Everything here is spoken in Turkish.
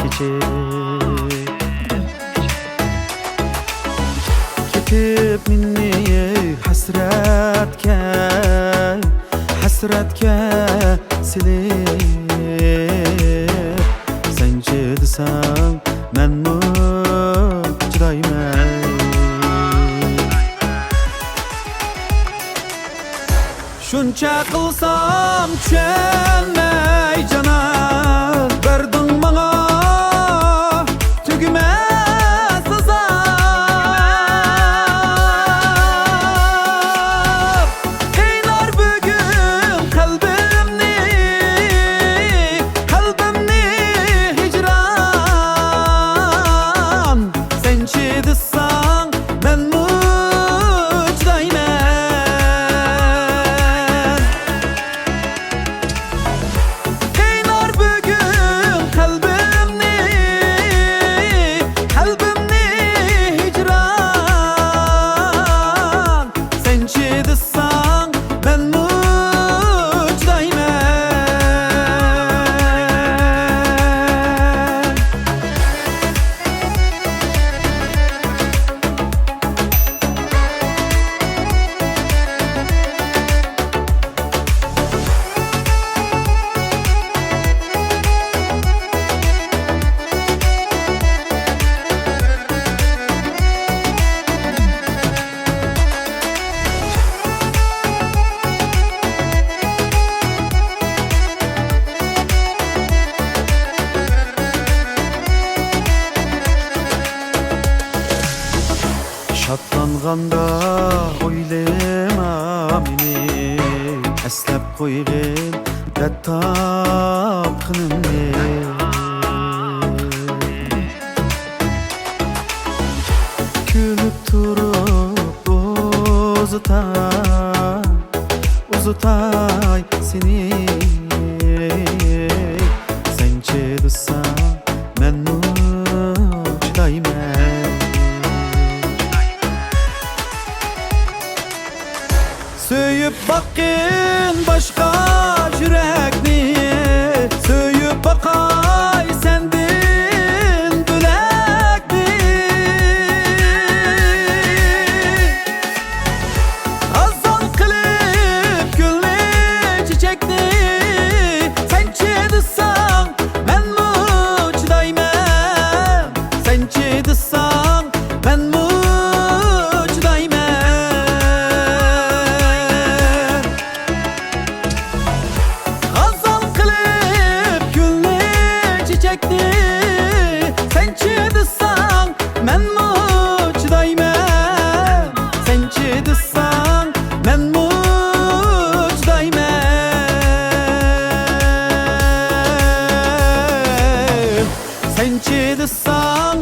keçip ketip minni hasratga silib senchi desang menmi chidayman shuncha qilsam tushunmay janan berding bana tugmas azab qiynar bugun qalbimni hicran senchi desang menmi chidayman qiynar bugun qalbimni hicran senchi desang menmi chidayman Şatlanganda oylama meni eslep koygin dert tapkınımni Külüp turup uzutay seni senchi desang menmi chidayman Söyüp bakın başka yürekni Söyüp bakay sendin bülekni Azal kılıp gülni çiçekni Senchi desang menmi chidayman Senchi desang menmi senchi desang menmi chidayman senchi desang menmi chidayman senchi desang